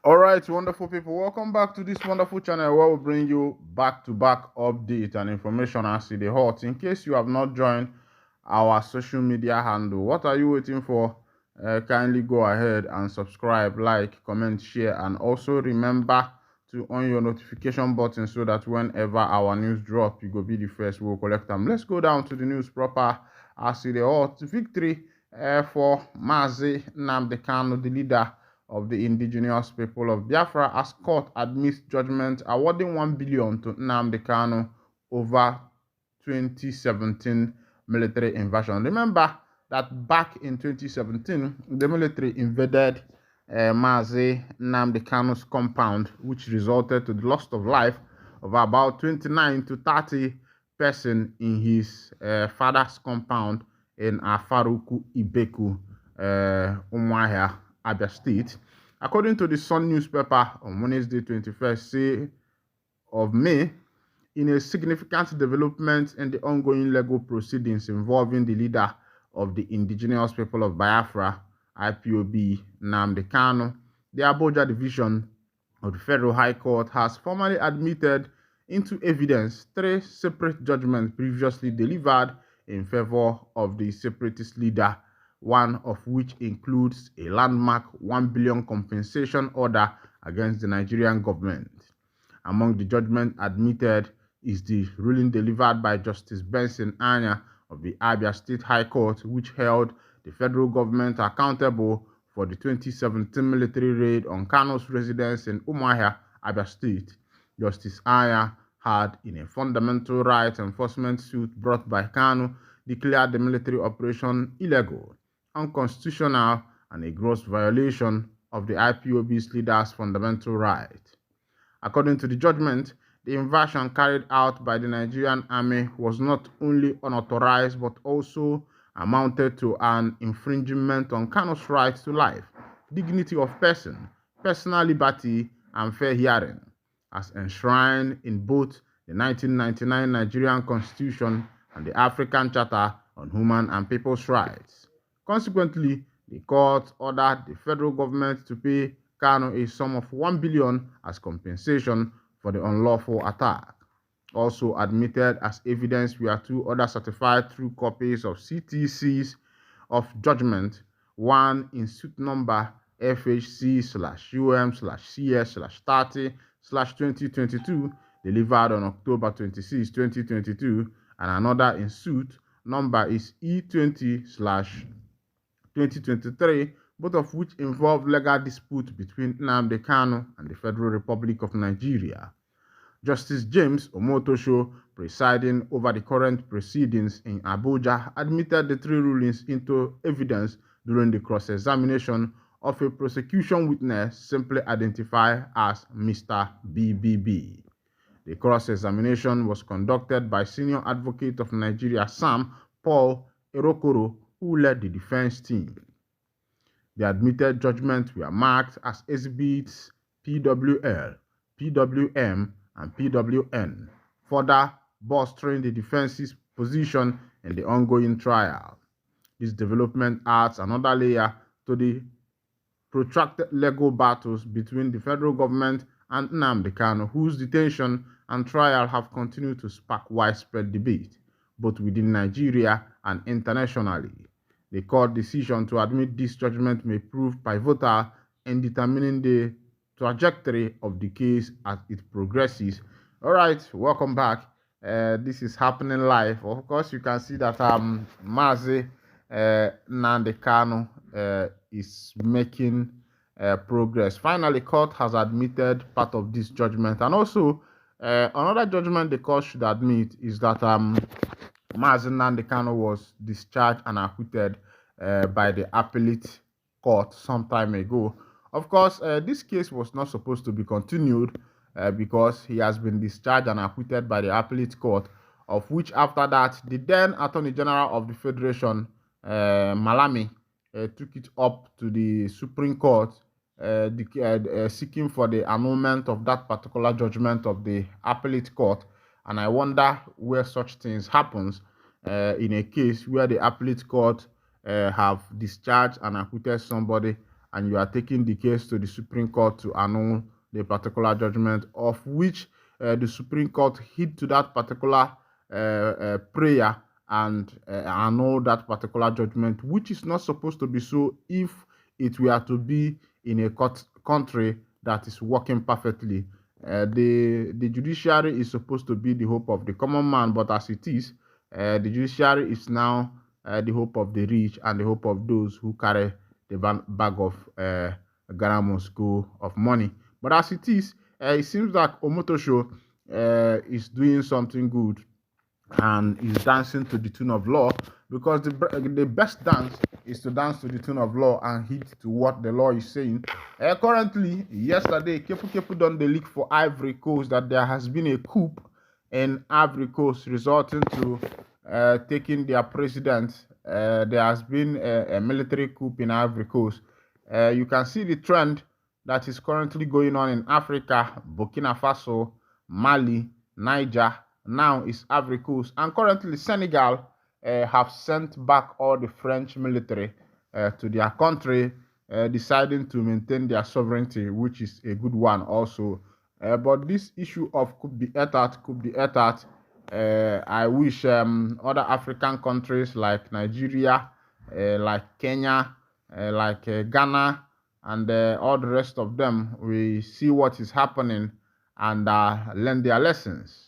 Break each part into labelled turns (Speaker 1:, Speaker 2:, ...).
Speaker 1: All right, wonderful people, welcome back to this wonderful channel where we bring you back-to-back update and information as it is hot. In case you have not joined our social media handle, what are you waiting for? Kindly go ahead and subscribe, like, comment, share, and also remember to on your notification button so that whenever our news drop, you go be the first. We'll collect them. Let's go down to the news proper as it is hot. Victory for Mazi Nnamdi Kanu, the leader of the indigenous people of Biafra, as court admits judgment awarding 1 billion to Nnamdi Kanu over 2017 military invasion. Remember that back in 2017, the military invaded Mazi Nnamdi Kanu's compound, which resulted to the loss of life of about 29 to 30 persons in his father's compound in Afaruku Ibeku, Umuahia, Abia State. According to the Sun newspaper on Wednesday, 21st of May, in a significant development in the ongoing legal proceedings involving the leader of the indigenous people of Biafra, IPOB, Nnamdi Kanu, the Abuja division of the Federal High Court has formally admitted into evidence 3 separate judgments previously delivered in favor of the separatist leader, one of which includes a landmark 1 billion compensation order against the Nigerian government. Among the judgments admitted is the ruling delivered by Justice Benson Anya of the Abia State High Court, which held the federal government accountable for the 2017 military raid on Kanu's residence in Umuahia, Abia State. Justice Anya had, in a fundamental rights enforcement suit brought by Kanu, declared the military operation illegal, unconstitutional, and a gross violation of the IPOB's leader's fundamental right. According to the judgment, the invasion carried out by the Nigerian army was not only unauthorized but also amounted to an infringement on Kanu's right to life, dignity of person, personal liberty, and fair hearing, as enshrined in both the 1999 Nigerian Constitution and the African Charter on Human and People's Rights. Consequently, the court ordered the federal government to pay Kanu a sum of 1 billion as compensation for the unlawful attack. Also admitted as evidence were 2 other certified true copies of CTCs of judgment, one in suit number FHC/UM/CS/30/2022 delivered on October 26, 2022, and another in suit number is E20/2023, both of which involve legal dispute between Nnamdi Kanu and the Federal Republic of Nigeria. Justice James Omotosho, presiding over the current proceedings in Abuja, admitted the 3 rulings into evidence during the cross-examination of a prosecution witness simply identified as Mr. BBB. The cross-examination was conducted by Senior Advocate of Nigeria, Sam Paul Erokoro, who led the defense team. The admitted judgments were marked as exhibits PWL, PWM, and PWN, further bolstering the defense's position in the ongoing trial. This development adds another layer to the protracted legal battles between the federal government and Nnamdi Kanu, whose detention and trial have continued to spark widespread debate, both within Nigeria and internationally. The court decision to admit this judgment may prove pivotal in determining the trajectory of the case as it progresses. All right, welcome back. This is happening live. Of course, you can see that Mazi Nnamdi Kanu is making progress. Finally, court has admitted part of this judgment, and also another judgment the court should admit is that Mazi Nnamdi Kanu was discharged and acquitted by the appellate court some time ago. Of course, this case was not supposed to be continued because he has been discharged and acquitted by the appellate court, of which after that, the then Attorney General of the Federation, Malami, took it up to the Supreme Court, seeking for the annulment of that particular judgment of the appellate court. And I wonder where such things happens in a case where the appellate court have discharged and acquitted somebody, and you are taking the case to the Supreme Court to annul the particular judgment, of which the Supreme Court heed to that particular prayer and annul that particular judgment, which is not supposed to be so if it were to be in a country that is working perfectly. The judiciary is supposed to be the hope of the common man, but as it is, the judiciary is now the hope of the rich and the hope of those who carry the bag of Ghana Moscow of money. But as it is, it seems like Omotosho is doing something good and is dancing to the tune of law, because the best dance is to dance to the tune of law and heed to what the law is saying. Currently, yesterday, Kepu done the leak for Ivory Coast that there has been a coup in Ivory Coast resulting to taking their president. There has been a military coup in Ivory Coast. You can see the trend that is currently going on in Africa: Burkina Faso, Mali, Niger. Now is Ivory Coast, and currently Senegal have sent back all the French military to their country, deciding to maintain their sovereignty, which is a good one also. But this issue of coup d'etat, I wish other African countries like Nigeria, like Kenya, like Ghana, and all the rest of them, we see what is happening and learn their lessons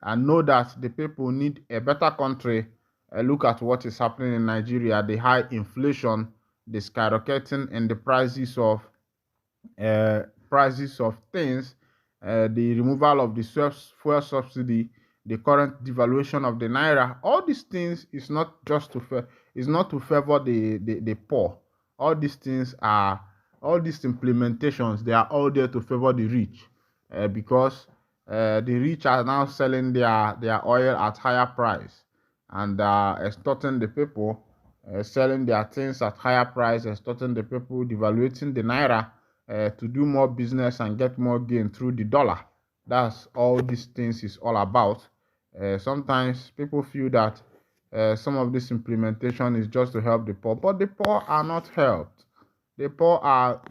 Speaker 1: and know that the people need a better country. Look at what is happening in Nigeria: the high inflation, the skyrocketing in the prices of things, the removal of the fuel subsidy, the current devaluation of the naira. All these things is not just to is not to favor the poor. All these things are all these implementations. They are all there to favor the rich, because the rich are now selling their oil at higher price and extorting the people, selling their things at higher price, extorting the people, devaluating the naira to do more business and get more gain through the dollar. That's all these things is all about. Sometimes people feel that some of this implementation is just to help the poor, but the poor are not helped. The poor are,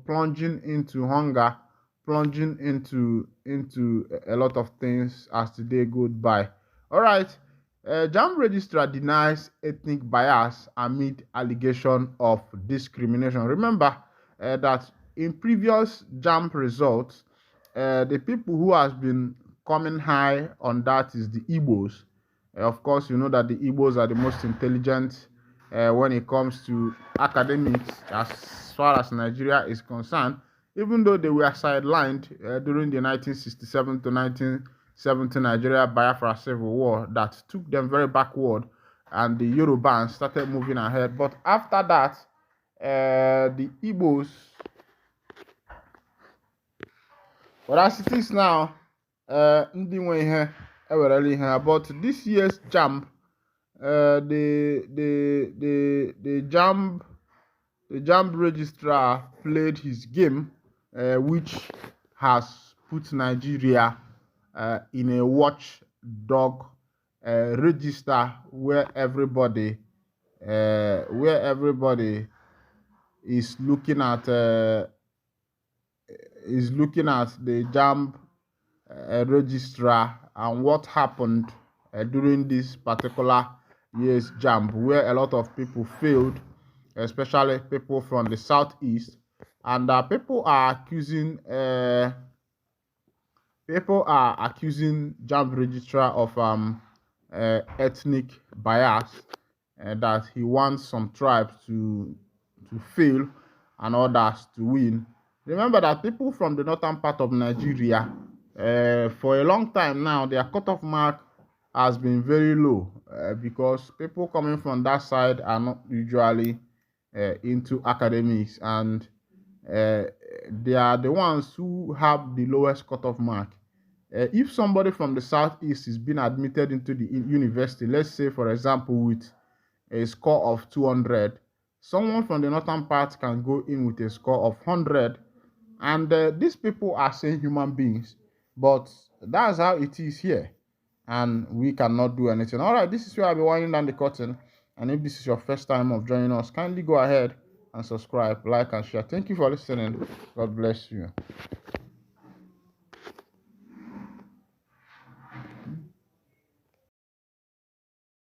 Speaker 1: plunging into hunger, plunging into a lot of things as the day goes by. All right. JAMB registrar denies ethnic bias amid allegation of discrimination. Remember that in previous JAMB results, the people who has been coming high on that is the Igbos. Of course, you know that the Igbos are the most intelligent when it comes to academics as far as Nigeria is concerned, even though they were sidelined during the 1967 to 1970 Nigeria Biafra Civil War that took them very backward, and the Yorubans started moving ahead. But after that, the Igbos, but as it is now, ndị nwe ihe ewerela ihe. But this year's JAMB, the JAMB registrar played his game, which has put Nigeria in a watchdog register where everybody is looking at the JAMB registrar and what happened during this particular year's JAMB, where a lot of people failed, especially people from the southeast, and people are accusing JAMB registrar of ethnic bias, that he wants some tribes to fail and others to win. Remember that people from the northern part of Nigeria, for a long time now, their cutoff mark has been very low, because people coming from that side are not usually into academics, and they are the ones who have the lowest cutoff mark. If somebody from the southeast is being admitted into the university, let's say for example with a score of 200, someone from the northern part can go in with a score of 100, and these people are saying human beings, but that's how it is here, and we cannot do anything. All right, this is where I'll be winding down the curtain, and if this is your first time of joining us, kindly go ahead and subscribe, like, and share. Thank you for listening. God bless you.